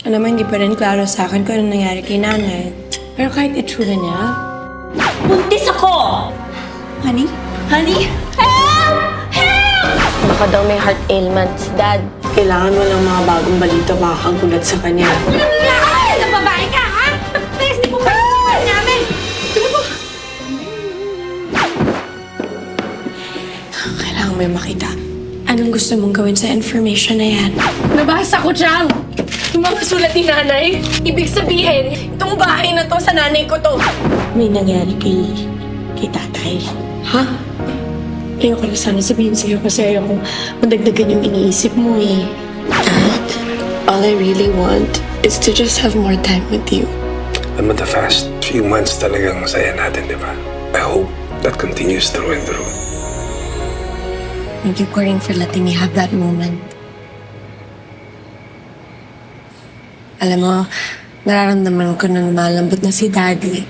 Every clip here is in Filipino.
Alam mo, hindi pa rin klaro sa akin kung ano nangyari kay nanay. Pero kahit itsura niya... Buntis ako! Honey? Honey? Help! Help! Baka daw may heart ailment si Dad. Kailangan mo ng mga bagong balita makakagulat sa kanya. Ano nangyari? Sa babae ka, ha? Please, di mo pa iniwan namin! Ano mo? Kailangan mo yung makita. Anong gusto mong gawin sa information na yan? Nabasa ko, Chang! Yung mga sulat ni nanay, ibig sabihin, itong bahay na to sa nanay ko to. May nangyari kay tatay. Ha? Ayoko na sana sabihin sa'yo kasi ayoko madagdagan yung iniisip mo eh. Dad, all I really want is to just have more time with you. Alam mo, the past few months talagang masaya natin, di ba? I hope that continues through and through. Thank you, Corinne, for letting me have that moment. Alam mo, nararamdaman ko na malambot na si Daddy.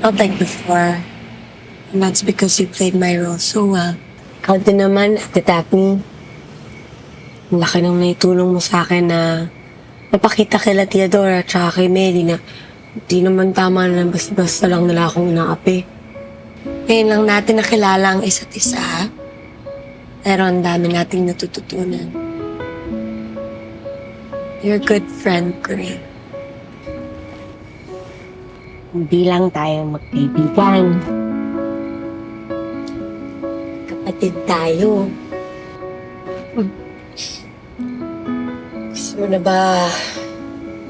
Not like before. And that's because you played my role so well. Ikaw din naman, Ate Daphne. Ang laki nang naitulong mo sa akin na napakita kay Tia Dora at saka kay Mary na di naman tama na basta-basta lang nila akong inaapi. Ngayon lang natin nakilala ang isa't isa. Pero ang dami nating natututunan. You're a good friend, Corinne. Hindi lang tayo magkaibigan. Kapatid tayo. Gusto mo na ba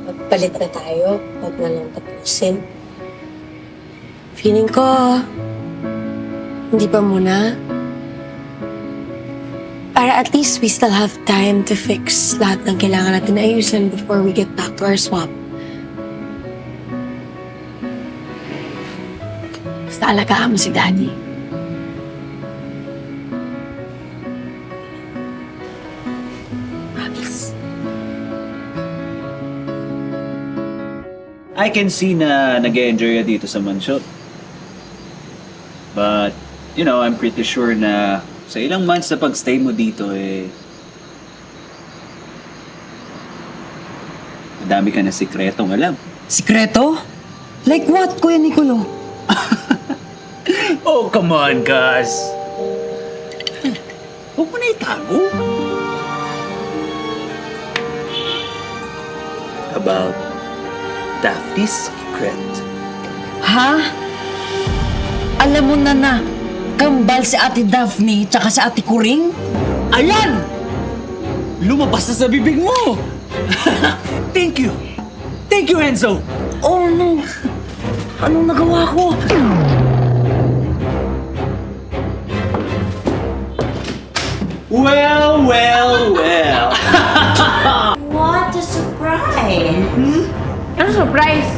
magpalit na tayo? Huwag na lang tapusin. Feeling ko, hindi pa muna. Para at least we still have time to fix lahat ng kailangan natin ayusin before we get back to our swap. Basta alagaan mo si Daddy. Promise. I can see na nag-enjoy ka dito sa mansyon. But, you know, I'm pretty sure na sa ilang months na pag-stay mo dito madami ka na sikretong alam. Sikreto? Like what, Kuya Nicolo? Oh, come on, Gaz. Huwag mo na itago. About Daphne's secret. Ha? Alam mo na, kambal si Ate Daphne tsaka si Ate Corinne? Ayan! Lumabas na sa bibig mo! Thank you! Thank you, Enzo! Oh no! Anong nagawa ko? Well, well, well. What a surprise! Ano surprise?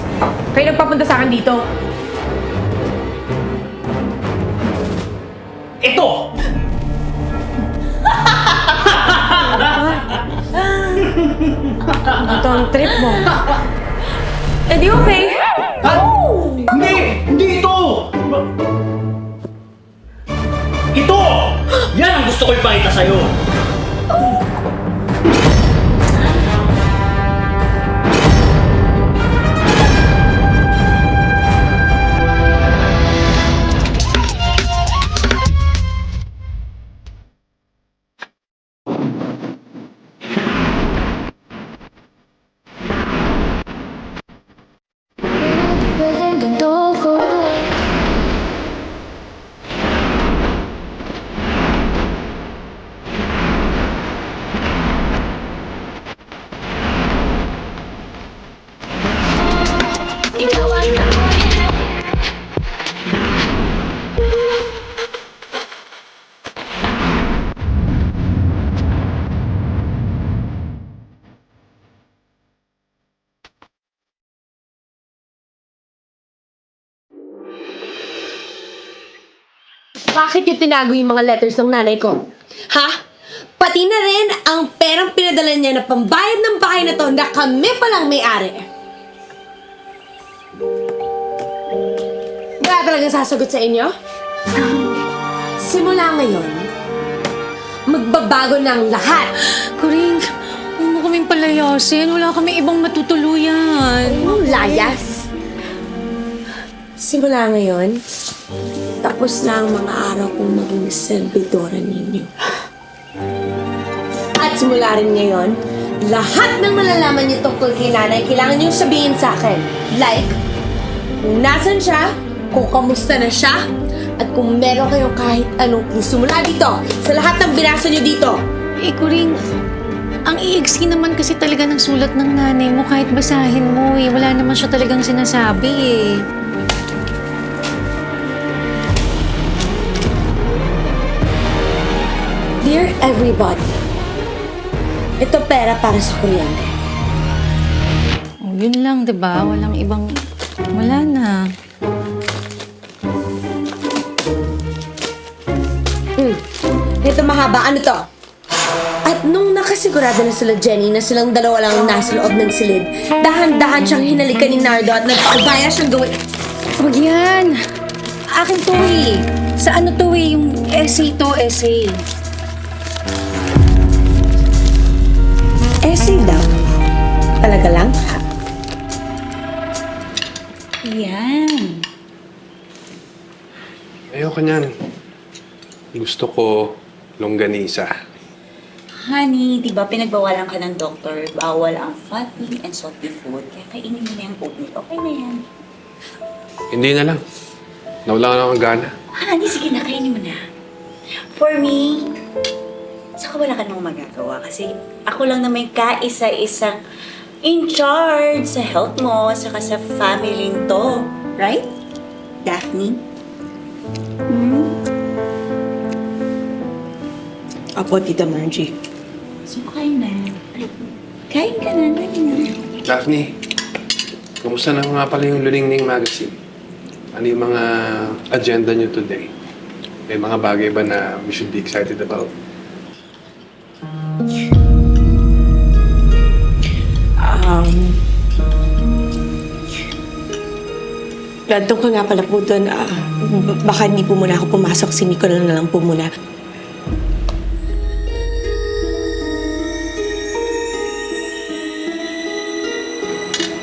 Kayo nagpapunta sa akin dito. Ito! Ito ang trip mo. Eh di okay. Hindi! Hindi ito! Ito! Yan ang gusto ko ipakita sa'yo! Bakit yung tinago yung mga letters ng nanay ko? Ha? Pati na rin ang perang pinadala niya na pambayad ng bahay na to na kami palang may-ari. Wala talagang sasagot sa inyo? Simula ngayon, magbabago ng lahat. Corinne, huwag mo mo kaming palayasin. Wala kami ibang matutuluyan. Layas. Simula ngayon, tapos na ang mga araw kong maging servidora ninyo. At simula rin ngayon, lahat ng malalaman niyo tungkol kay nanay, kailangan niyo sabihin sa akin. Like, kung nasan siya, kung kamusta na siya, at kung meron kayong kahit anong simula dito, sa lahat ng binasa niyo dito. Kuring, ang iigsi naman kasi talaga ng sulat ng nanay mo kahit basahin mo eh. Wala naman siya talagang sinasabi eh. Dear everybody, ito pera para sa kuryente. Oh, yun lang, 'di ba? Walang ibang... Wala na. Ito mahaba, ano to? At nung nakasigurado na sila Jenny na silang dalawa lang ang nasa loob ng silid, dahan-dahan siyang hinalikan ni Nardo at nagpaubaya siyang gawin. Huwag yan. Akin to eh. Sa ano to eh? Yung essay to, essay. Essay daw. Talaga lang? Yan. Ayoko niyan. Gusto ko longganisa. Honey, di ba pinagbawalan ka ng doktor? Bawal ang fatty and salty food. Kaya kainin mo na yung oatmeal. Okay na yan. Hindi na lang. Nawala ka na akong gana. Honey, sige na, kainin mo na. For me, saka wala ka namang magagawa. Kasi ako lang naman kaisa-isang in charge sa health mo, saka sa family to. Right? Daphne? Apo, Tita Margie. So, kain na. Kain ka na, kain na. Daphne, kumusta na nga pala yung Luningning Magazine? Ano yung mga agenda niyo today? May mga bagay ba na we should be excited about? Nandun ka nga pala po doon. Baka hindi po muna ako pumasok. Si Nicole na lang po muna.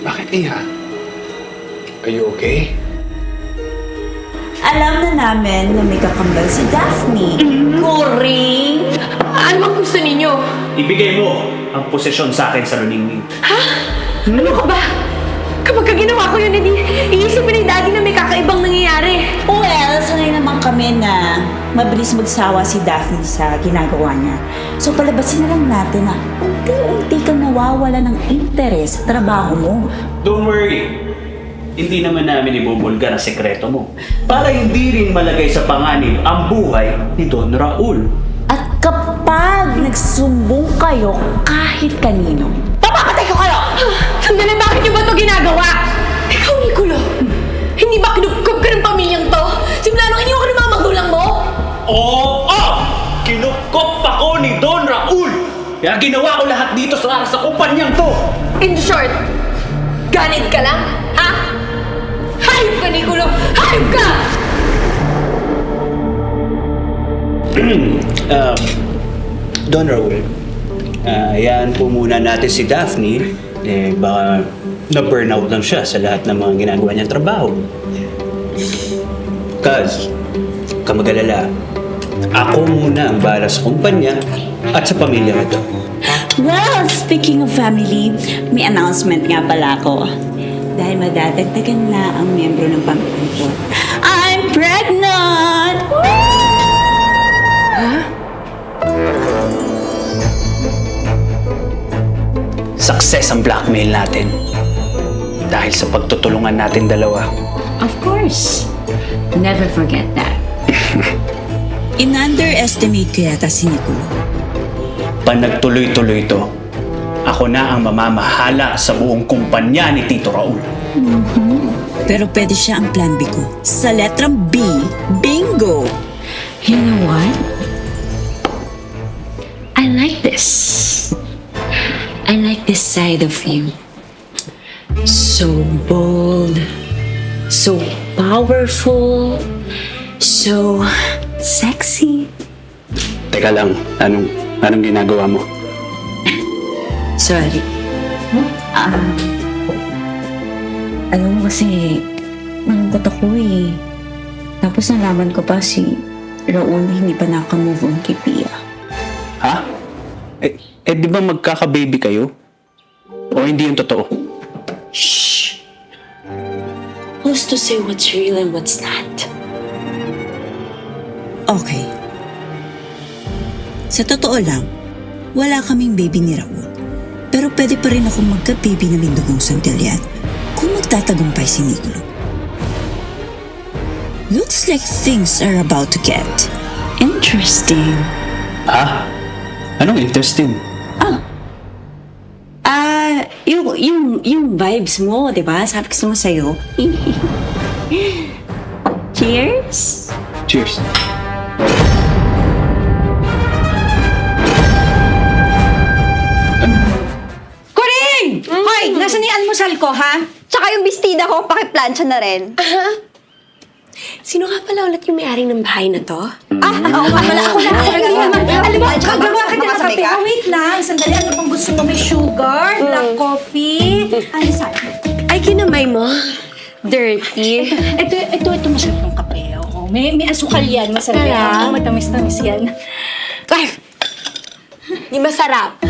Bakit Iha? Are you okay? Alam na namin na may kakambal si Daphne. Kuring! Ano bang gusto ninyo? Ibigay mo ang posisyon sa akin sa Luningning. Ano ka ba? Kapag ginawa ko yun, hindi iisipin ni Daddy na may kakaibang nangyayari. Well, sanay naman kami na mabilis magsawa si Daphne sa ginagawa niya. So palabasin na lang natin na unti-unti kang nawawala ng interes sa trabaho mo. Don't worry. Hindi naman namin ibubulga ang sekreto mo. Para hindi rin malagay sa panganib ang buhay ni Don Raul. At kapag nagsumbong kayo kahit kanino, Papapatay ko kayo! Sandali, bakit niyo ba ito ginagawa? Ikaw, Nicolo, hindi ba kinupkup ka ng pamilyang to? Simula nung iniwan ka ng mga magulang mo? Oo! Kinukop ako ni Don Raul! Kaya ginawa ko lahat dito sa kumpanyang to! In short, ganit ka lang, ha? Hayop ka, Nicolo! Hayop ka! Don Raul, ayan po muna natin si Daphne. Baka na-burnout lang siya sa lahat ng mga ginagawa niyang trabaho. Kaz, kamagalala, ako muna ang bahala sa kumpanya at sa pamilya nito. well, speaking of family, may announcement nga pala ako. Dahil madadagdagan na ang miyembro ng pamilya ko. I'm pregnant! Success ang blackmail natin. Dahil sa pagtutulungan natin dalawa. Of course. Never forget that. In-underestimate ko yata si Nicolo. Pag nagtuloy-tuloy to, ako na ang mamamahala sa buong kumpanya ni Tito Raul. Pero pwede siya ang plan B ko. Sa letrang B, bingo! You know what? I like this. I like this side of you. So bold, so powerful, so sexy. Teka lang, anong ginagawa mo? Sorry. Alam mo kasi, nalungkot ako eh. Tapos nalaman ko pa si Raul hindi pa naka-move on kay Pia. Ha? Di ba magkaka-baby kayo? O hindi yung totoo? Shh! Who's to say what's real and what's not? Okay. Sa totoo lang, wala kaming baby ni Raul. Pero pwede pa rin akong magka-baby na may dugong santilyan kung magtatagumpay si Nicolo. Looks like things are about to get interesting. Ha? Anong interesting? Yung vibes mo, di ba? Sabi ko naman sa'yo. Cheers! Cheers. Kuring! Hoy, nasaan yung almusal ko, ha? Tsaka yung bestida ko, pakiplansya na rin. Sino nga pala ulit yung may-aring ng bahay na to? Oo, wala ako na. Alam mo, gagawa ka na ng kape. ka? Oh, wait lang. Sandali, ano pang gusto mo? May sugar, black coffee. Ano sa'yo? Ay, kinamay mo. Dirty. Ito, masarap ng kape. Oo, may asukal yan. Masarap yan. Tara. Oo, matamis-tamis yan. Ay! Yung masarap.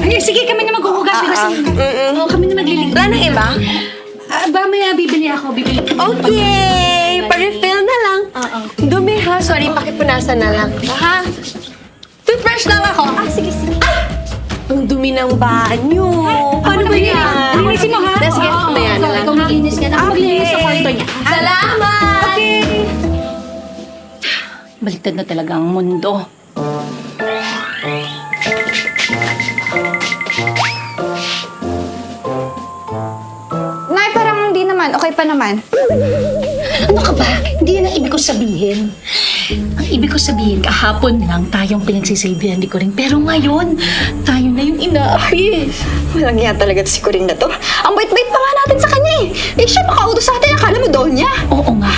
Ay, sige, kami na maghuhugas. Oo, kami na maglilinis. Wala na iba? Mamaya bibili ako. Okay! Pa-refill na lang. Dumi ha. Sorry, pakipunasan na lang. Ha? Toothbrush lang ako. Sige. Ang dumi ng banyo. Paano ba yan? Linisin mo, ha? Sige, mamaya na lang. Ikaw maglinis ka na. Ako maglinis sa kwarto niya. Salamat! Okay. Baliktad na talaga ang mundo. Nay, parang hindi naman. Okay pa naman. Ano ka ba? Hindi yan ang ibig ko sabihin. Ang ibig ko sabihin, kahapon lang tayong pinagsisilbihan ni Coring. Pero ngayon, tayo na yung inaapi. Walang yan talaga si Coring na to. Ang bait-bait pa nga natin sa kanya eh. Eh siya makautos sa atin. Akala mo doon niya. Oo nga.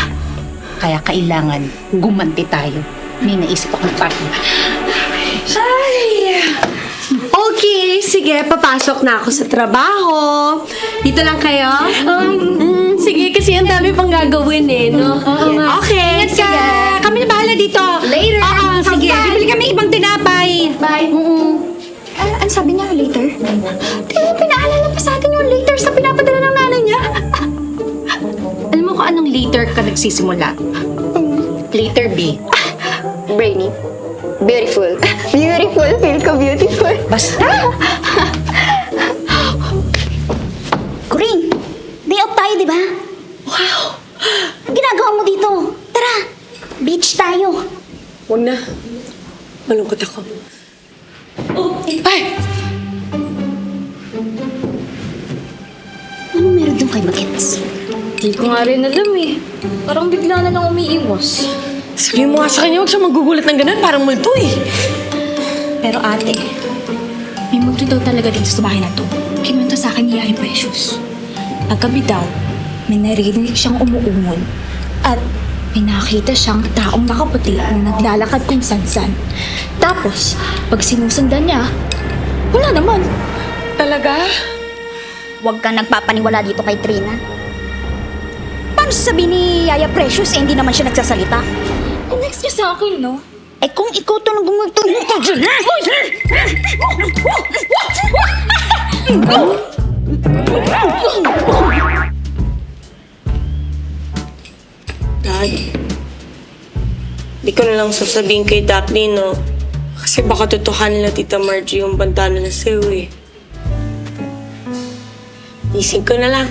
Kaya kailangan gumanti tayo. May naisip akong partner. Okay, sige, papasok na ako sa trabaho. Dito lang kayo? Sige, kasi ang dami pang gagawin eh, no? Okay, Ingat ka. Kami na bahala dito. Later. Oo, sige. Bibili kami ibang tinapay. Bye. Ano sabi niya later? Di ba pinaalala pa sa atin yung later sa pinapadala ng nanay niya? Alam mo kung anong later ka nagsisimula? Later B. Brainy. Beautiful. Beautiful. Feel ko beautiful. Basta. Kuring! Day out tayo, di ba? Wow! Ang ginagawa mo dito? Tara! Beach tayo! Huwag na. Malungkot ako. Ay! Ano meron doon kay Bagets? Hindi ko nga rin alam eh. Parang bigla na lang umiiwas. Sabihin mo nga sa kanya, huwag siya magugulat ng ganun. Parang multo eh. Pero ate, may multo daw talaga dito sa bahay na to. Kinuwento sa akin ni Yaya Precious. Paggabi daw, may narinig siyang umuungol. At may nakita siyang taong nakaputi na naglalakad kung san-san. Tapos, pag sinusundan niya, wala naman. Talaga? Huwag kang nagpapaniwala dito kay Trina. Paano sasabihin ni Yaya Precious hindi naman siya nagsasalita? Next niya sa akin, no? Eh kung ikaw to nang gumagtulong ka dyan, Dad, di ko na lang sasabihin kay Daphne, no? Kasi baka totohanin na Tita Margie yung banta na sa'yo, eh. Isig ko na lang.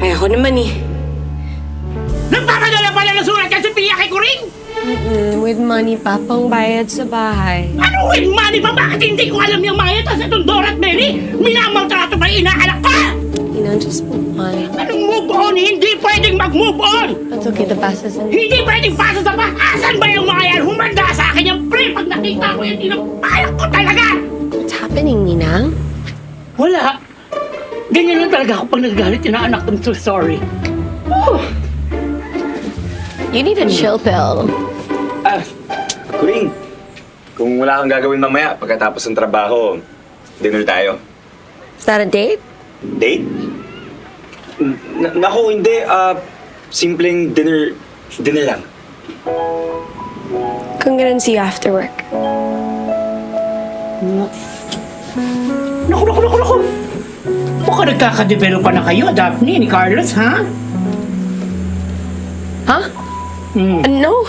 Kaya ko naman, eh. Nagpapadala pala ng sulat kasi Pia kay Coring! With money pa, pang bayad sa bahay. Ano with money pa? Bakit hindi ko alam yung mga yan? Tapos itong Dora at Mary, minamaltrato pa yung inaanak pa! Just move on. Anong move on? Hindi pwedeng mag-move on! That's okay, the past is in. Hindi pwedeng pasa sa past! Asan ba yung mga yan? Humanda sa akin yung pre! Pag nakita ko yan, tinapalak ko talaga! What's happening, Ninang? Wala. Ganyan lang talaga ako pag nagagalit yung anak ko. I'm so sorry. You need a chill pill. Kuring, kung wala kang gagawin mamaya pagkatapos ng trabaho, Dinner tayo. Is that a date? Date? Naku, hindi. Simpleng dinner lang. Kung ganun, see you after work. Naku! Baka nagkakadevelop pa na kayo, Daphne, ni Carlos, ha? Ha? No.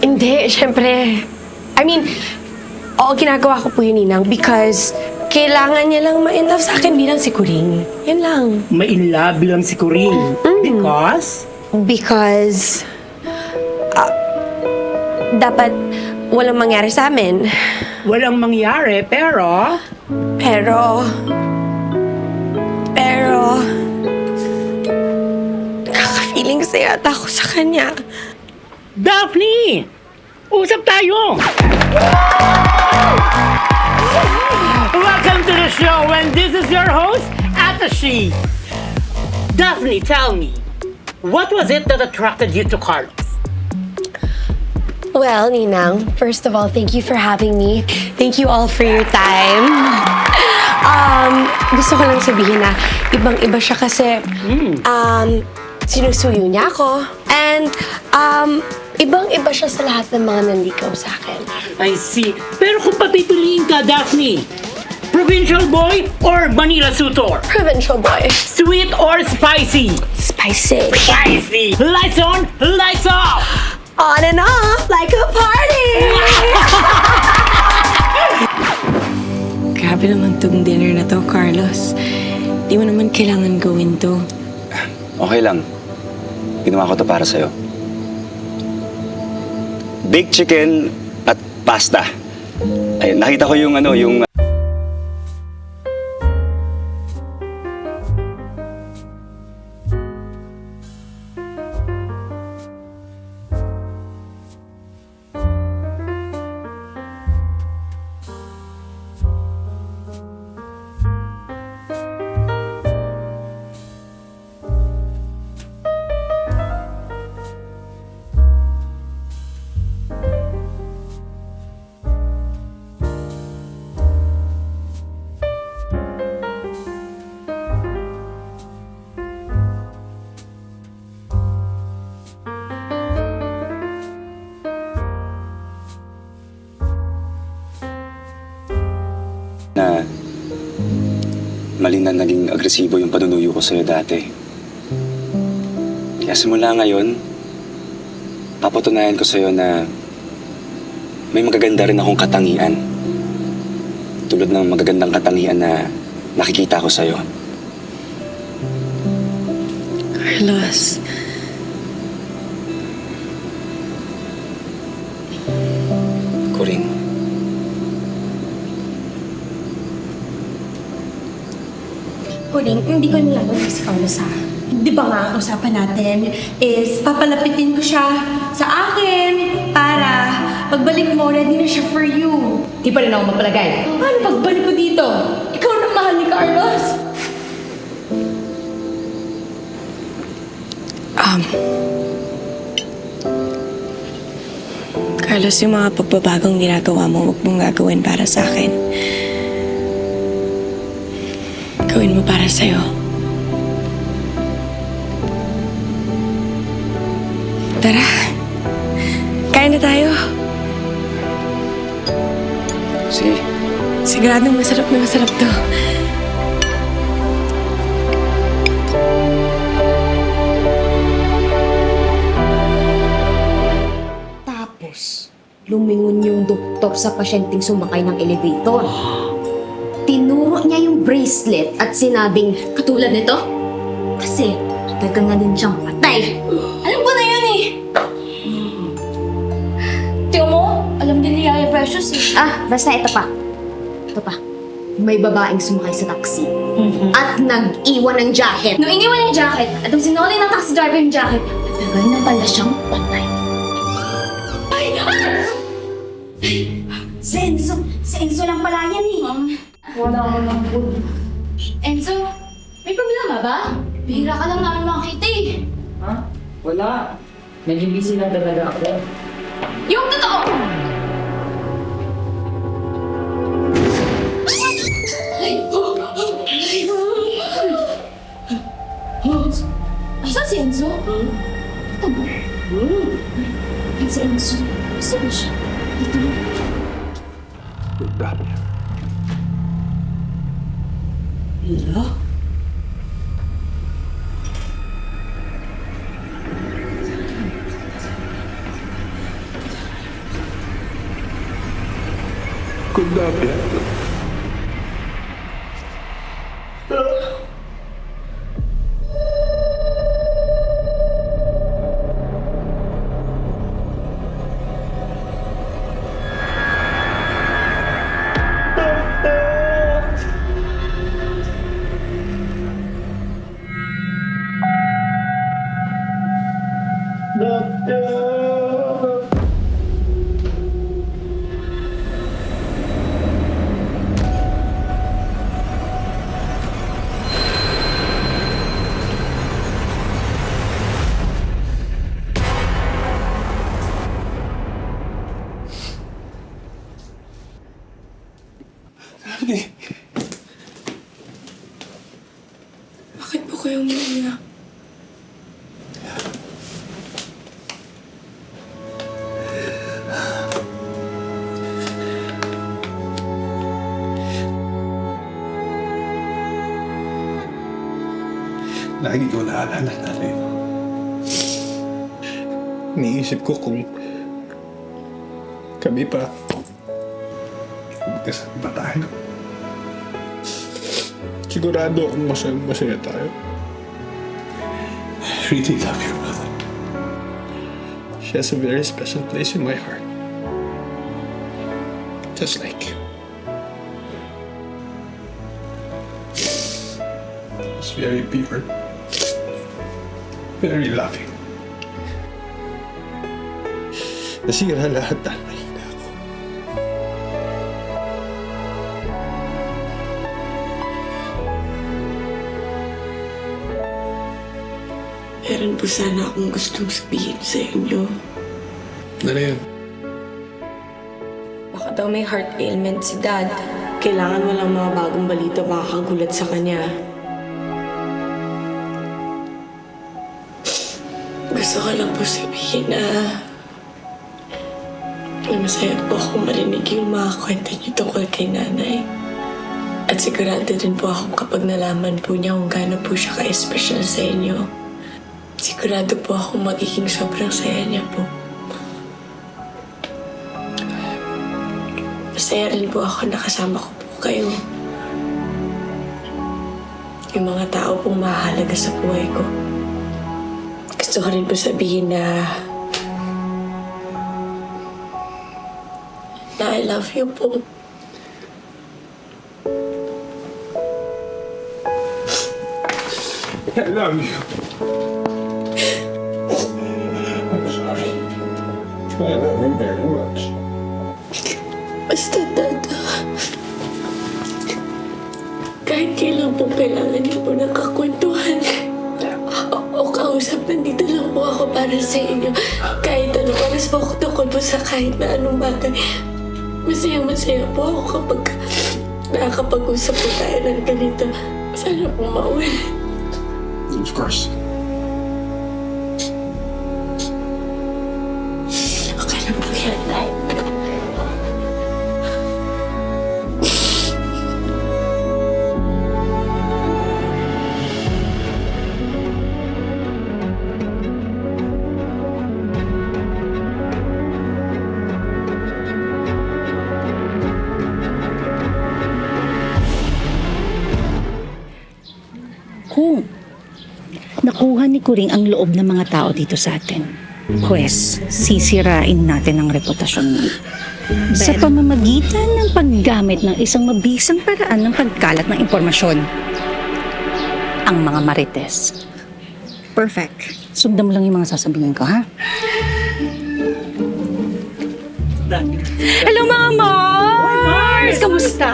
Hindi, syempre. I mean, ginagawa ko po yun, Ninang, because kailangan niya lang ma-inlove sa akin bilang si Kuring. Yan lang. Ma-inlove bilang si Corinne. Because? Because, dapat walang mangyari sa amin. Walang mangyari, pero... Pero, nakaka-feeling saya ata ako sa kanya. Daphne! Usap tayo! Welcome to the show, and this is your host, Atashi. Daphne, tell me, what was it that attracted you to Carlos? Well, Ninang, first of all, thank you for having me. Thank you all for your time. Gusto ko lang sabihin na ibang-iba siya kasi sinusuyo niya ako. And ibang-iba siya sa lahat ng mga nandikaw sa akin. I see. Pero kung papipiliin ka, Daphne, provincial boy or Manila suitor? Provincial boy. Sweet or spicy? Spicy. Spicy! Lights on, lights off! On and off like a party! Grabe naman tong dinner na to, Carlos. Di mo naman kailangan gawin to. Okay lang. Ginawa ko to para sa'yo. Baked chicken at pasta. Ay, nakita ko yung na mali na naging agresibo yung panunuyo ko sa'yo dati. Kaya simula ngayon, papatunayan ko sa'yo na may magaganda rin akong katangian. Tulad ng magagandang katangian na nakikita ko sa'yo. Carlos. Corinne. Kuring, hindi ko nalaman si Carlos ha. Di ba nga, ang usapan natin is papalapitin ko siya sa akin para pagbalik mo, ready na siya for you. Di pa rin ako mapalagay. Paano pagbalik ko dito? Ikaw na mahal ni Carlos. Carlos, yung mga pagbabagong ginagawa mo, huwag mong gagawin para sa akin. Gawin mo para sa'yo. Tara, kain na tayo. Sige. Siguradong masarap na masarap to. Tapos, lumingon yung doktor sa pasyenteng sumakay ng elevator. Tinuro niya yung bracelet at sinabing, katulad nito? Kasi, matagal na din siyang patay. Alam ko na yun eh. Tiyo mo, alam din ni Yaya Precious eh. Basta ito pa. Ito pa. May babaeng sumakay sa taxi. At nag-iwan ng jacket. Nung iniwan yung jacket, at nung sinuli ng taxi driver yung jacket, matagal na pala siyang patay. Enzo lang pala yan eh. Wala ako ng food. Enzo, may problema ba? Bihira ka lang namin makakita eh. Ha? Wala. Medyo busy lang talaga ako. Yung totoo! Saan siya? Hello? Bakit po kayo umiiyak? Lagi ko naalala natin. Iniisip ko kung kami pa magkasama ba tayo. Sigurado akong masaya tayo. I really love your mother. She has a very special place in my heart. Just like you. She's very pure. Very loving. Nasira lahat dahil mahina ako. Meron po sana akong gustong sabihin sa inyo. Ano yun? Baka daw may heart ailment si Dad. Kailangan walang mga bagong balita makakagulat sa kanya. Gusto ko lang po sabihin na masaya po akong marinig yung mga kwento niyo tungkol kay Nanay. At sigurado din po ako kapag nalaman po niya kung gaano po siya ka-espesyal sa inyo. Sigurado po ako magiging sobrang saya niya po. Masaya rin po ako nakasama ko po kayo. Yung mga tao pong mahalaga sa buhay ko. Gusto ko rin po sabihin na I love you po. I love you. I'm sorry. I love you very much. Basta, Dad. Kahit kailan po kailangan niyo po nakakwentuhan. O kausap, nandito lang po ako para sa inyo. Kahit anong oras po ako tungkol po sa kahit na anong bagay. Masaya-masaya po ako kapag nakakapag-usap po tayo ng ganito. Sana po mauwi. Of course. Okay lang po yan, Dad. Kung nakuha ni Kuring ang loob ng mga tao dito sa atin, pwes, sisirain natin ang reputasyon mo. Sa pamamagitan ng paggamit ng isang mabisang paraan ng pagkalat ng impormasyon. Ang mga marites. Perfect. Sundan mo lang yung mga sasabihin ko, ha? Hello, mga Mars! Kamusta?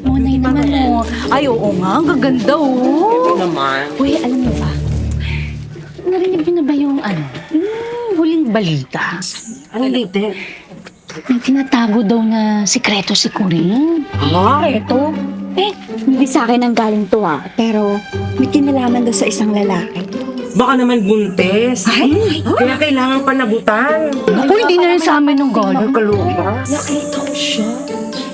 Monay naman, oh. Ay, oo nga. Ang gaganda, oh. Naman. Uy, alam mo ba? Narinig niyo na ba yung, huling balita? Ano lite? May tinatago daw na sikreto si Kuring. Ito? Hindi sa akin ang galing to pero may kinalaman daw sa isang lalaki. Baka naman buntes. Kaya kailangan panabutan. Ako, hindi na rin sa amin nung gano'n. Kaloka. Nakita ko siya.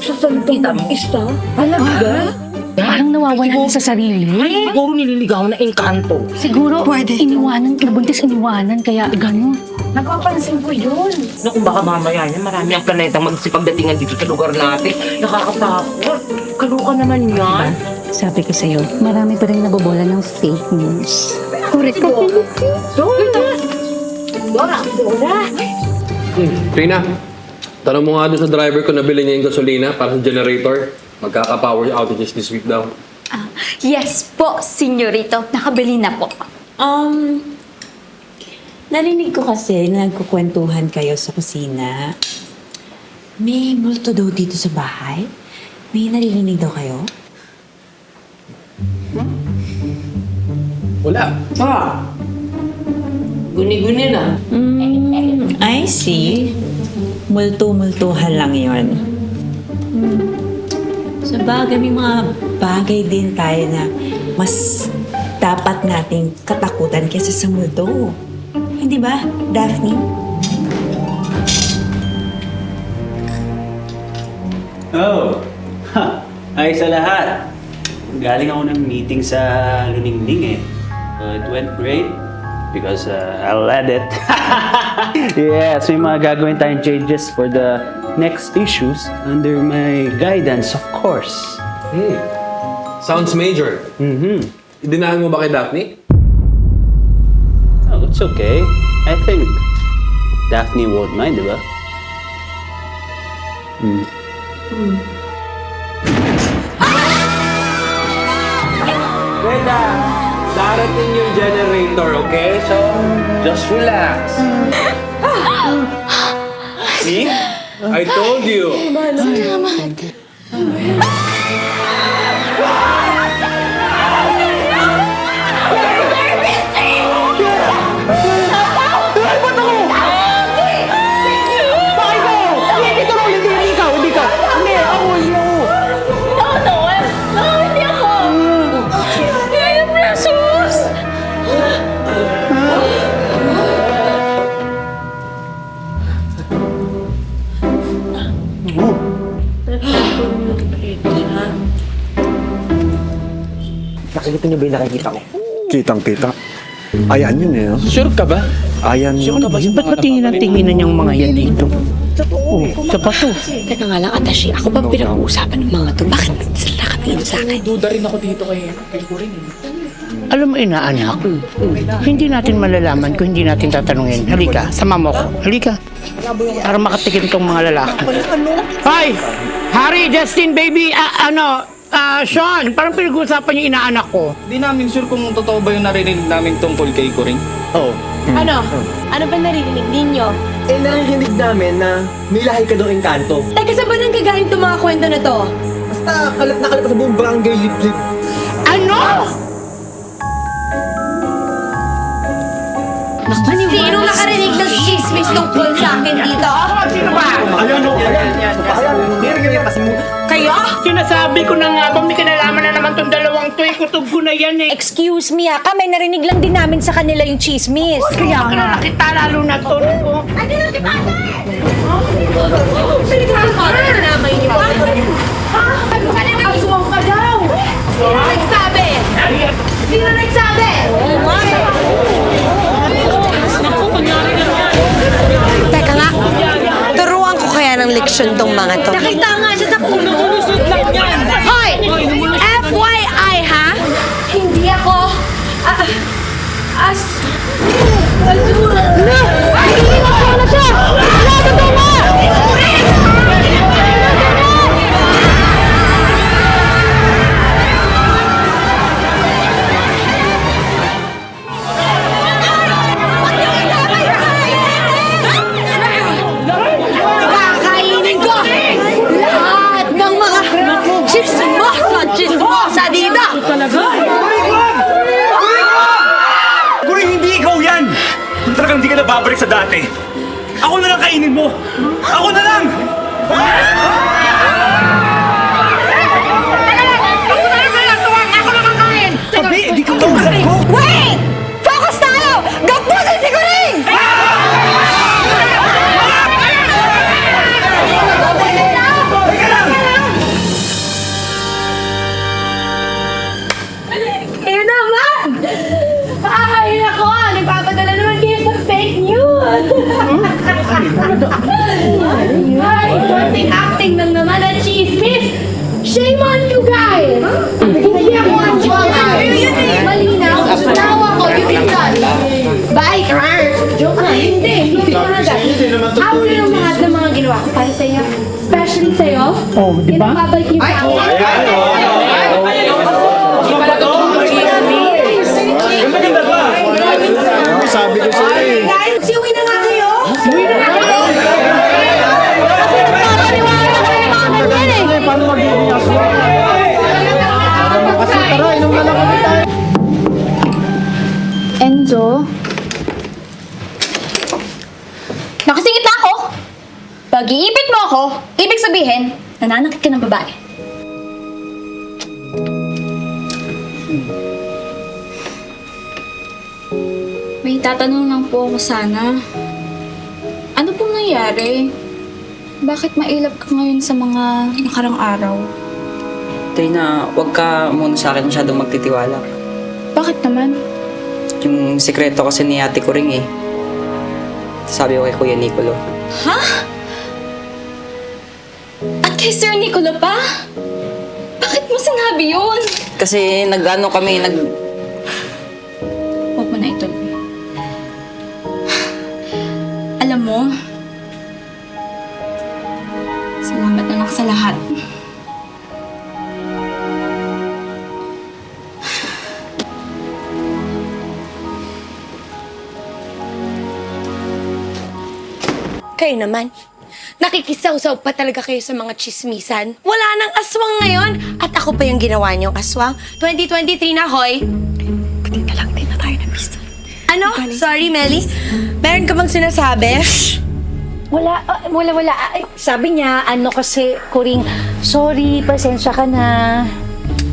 Sa salita mo isa. Talaga? Parang nawawala sa sarili. Siguro nililigaw na engkanto. Siguro, iniwanan, nabuntis iniwanan, kaya gano'n. Napapansin ko yun. Naku, baka mamaya niya marami ang planetang magsipagdatingan dito sa lugar natin. Nakakatakot. Kaloka naman yan. Sabi ko sa'yo, marami pa rin nabobola ng fake news. Correct ka, Trina, tanong mo nga doon sa driver ko na bilhin niya yung gasolina para sa generator. Magkaka-power outages this week daw. Yes po, senyorito. Nakabili na po. Narinig ko kasi na nagkukwentuhan kayo sa kusina. May multo daw dito sa bahay? May narinig daw kayo? Wala. Guni-guni na. I see. Multo-multuhan lang yon. Sa bagay, may mga bagay din tayo na mas dapat nating katakutan kaysa sa multo. Hindi ba, Daphne? Oh, ayos sa lahat. Galing ako ng meeting sa Luningning eh. It went great because I led it. Yes, may mga gagawin tayong changes for the next issues under my guidance, of course. Sounds major. Idinahan mo ba kay Daphne? Oh, it's okay. I think Daphne won't mind, di ba? Brenda, darating yung generator, okay? So, just relax. See? I told you. Nakikita niyo ba yung nakikita ko? Kitang-kita. Ayan yun eh. No? Sure ka ba? Ayan yun. Ba't patingin ang tinginan yung mga yan dito? Oh, sa pato. Teka nga lang, Atashi, ako ba pinag-uusapan ng mga to? Bakit sila nakatingin sa akin? Duda rin ako dito kay Kuring. Alam mo, inaanak, hindi natin malalaman kung hindi natin tatanungin. Halika, sama mo ko. Halika. Para makatikim tong mga lalaki. Hoy! Harry, Justin, baby, Sean, parang pinag-uusapan yung inaanak ko. Di namin sure kung totoo ba yung narinig namin tungkol kay Kuring. Oo. Ano? Ano ba narinig ninyo? Eh, narinig namin na may lahi ka daw engkanto. Teka, saan ba nang gagaling itong mga kwento na to? Basta kalat na kalat sa buong barangay lip-lip. Ano? Sino nakarinig ng chismis tungkol sa akin dito? Sino ba? Kayo? Sinasabi ko na nga ba, may kinalaman na naman tong dalawang to, kutub ko na yan eh. Excuse me ha, kami narinig lang din namin sa kanila yung chismis. Kaya ka na nakita, lalo na to. Ano na si Father? Pinagsasabi na naman niyo. Ha? Ano ka na nag-iswang ka daw? Sino nagsabi? Sino nagsabi? Teka nga, turuan ko kaya ng leksyon tong mga to. Nakita nga siya sa puno. Hoy! FYI ha? Hindi ako... Basura! Ay! Hindi mo na siya! Wala! Totoo mo! Kakainin ko lahat ng mga chismosa dito! Kuring, hindi ikaw yan! Kung talagang hindi ka na babalik sa dati, ako na lang kainin mo! Ako na lang! Sabi, di ko Wait! Focus tayo! ginawa ko para sa'yo. Especially sa'yo. Oh, di ba? Babalik niyo sa akin. Sabi ko sa'yo eh. Guys, uwi na nga kayo. Paano magiging aswang? Kasi tara, inom na lang kami tayo. Enzo? Nakasingit na ako! Pag-iipit mo ako, ibig sabihin, nananakit ka ng babae. May tatanong lang po ako sana. Ano pong nangyari? Bakit mailap ka ngayon sa mga nakarang araw? Trina, huwag ka muna sa akin masyadong magtitiwala. Bakit naman? Yung sikreto kasi ni ate ko ring eh. Sabi ko kay Kuya Nicolo. Ha? At kay Sir Nicolo pa? Bakit mo sinabi yun? Kasi kami, Huwag mo na ituloy. Alam mo, salamat na lang sa lahat. Kayo naman. Nakikisaw-saw pa talaga kayo sa mga chismisan. Wala nang aswang ngayon. At ako pa yung ginawa niyong aswang. 2023 na, hoy. Pati na lang din na tayo na miss. Ano? Sorry, Melis. Meron ka bang sinasabi? Wala. Ay, sabi niya, kasi, Kuring, sorry, pasensya ka na.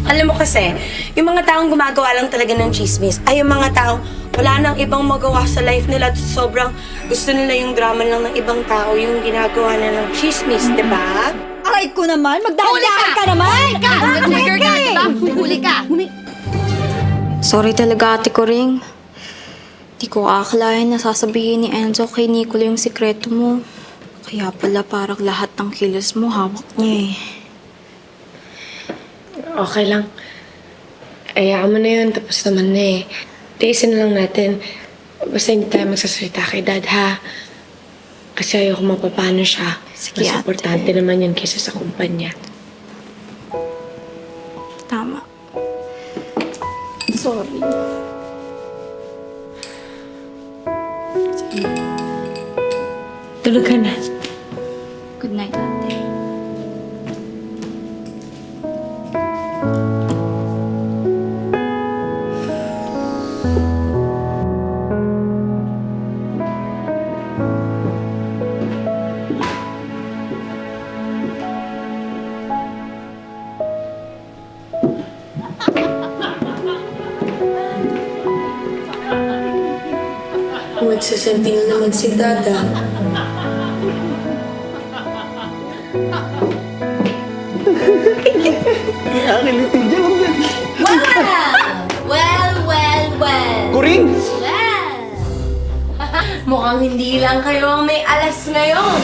Alam mo kasi, yung mga taong gumagawa lang talaga ng chismis ay yung mga taong wala nang ibang magawa sa life nila at sobrang gusto nila yung drama lang ng ibang tao yung ginagawa na ng chismis, di ba? Aray ko naman, magdahan ka naman! Trigger ka, di ba? Huli ka! Sorry talaga, Ate Kuring. Di ko akalain na sasabihin ni Enzo kay Nicolo yung sikreto mo. Kaya pala parang lahat ng kilos mo hawak niya eh. Okay lang. Ayaan mo na yun, tapos naman na eh. Tiisin na lang natin. Basta hindi tayo magsasalita kay Dad, ha? Kasi ayoko mapapano siya. Sige, Mas ate. importante naman yan kaysa sa kumpanya. Tama. Sorry. Tulog ka na. Good night, Ate. Magsasenting na naman si Dada. Nakakiliti dyan. Well. Kuring! Well. Mukhang hindi lang kayo ang may alas ngayon.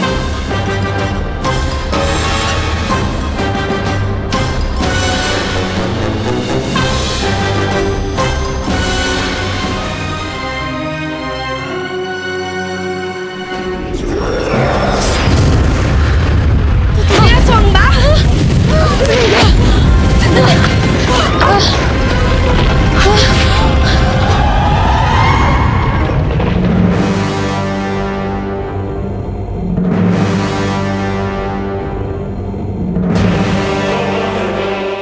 May aswang ba?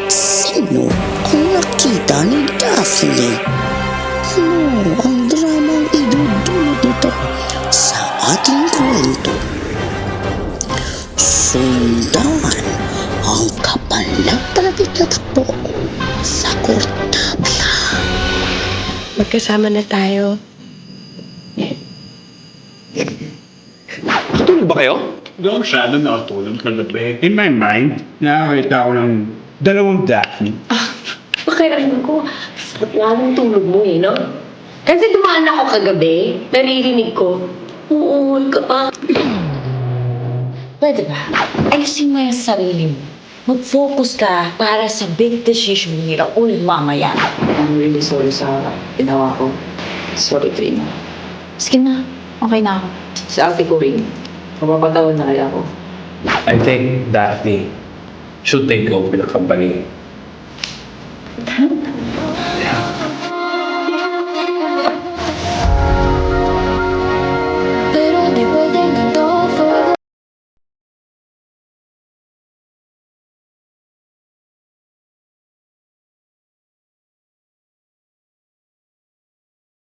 Sino ang nakita ni Daphne? Ano ang dramang idudulot nito sa ating kwento? Sundan ang kapanag-palapit na takbo sa Cortapia. Magkasama na tayo. Tutulog ba kayo? Hindi ako masyado nakatulog kagabi. In my mind, nakakita ako ng dalawang Daphne. Pakiramdam ko, sakit nga ng tulog mo eh, no? Kasi dumaan ako kagabi, naririnig ko, uuwi ka pa. Pwede ba? Alisin mo yung sarili mo. Mag-focus ka para sa big decision ni Raul mamaya. I'm really sorry sa ginawa ko. Sorry, Trina. Sige na. Okay na ako. Sa ate ko rin. Mapapatawad na kaya ako. I think Daphne should take over the company.